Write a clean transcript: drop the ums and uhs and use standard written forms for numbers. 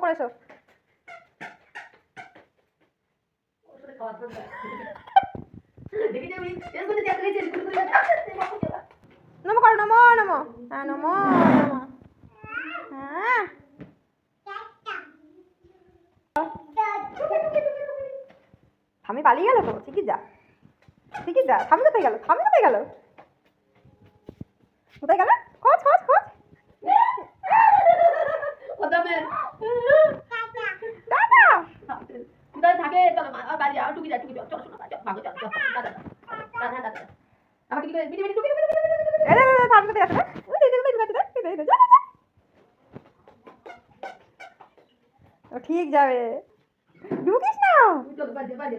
ওপরে এসো। নমো করো, নমো নমো। হ্যাঁ নমো নমো। হ্যাঁ আমি পালিয়ে গেল তো। ঠিকই যা, ঠিকই যা। আমি কোথায় গেল? আমি কোথায় গেল? কোথায় গেল? খোঁজ খোঁজ খোঁজ। থাকে চলো বাড়ি যাও, টুকি যা, টুকি যাও, চলো শোনো ভাগো, চলো চলো দাদা দাদা দাদা আমাকে কি করে বিটি বিটি টুকি টুকি আমি কোথায় গেছে? ও ঠিক যাবে। ঢুকিস না। চলো বাড়ি বাড়ি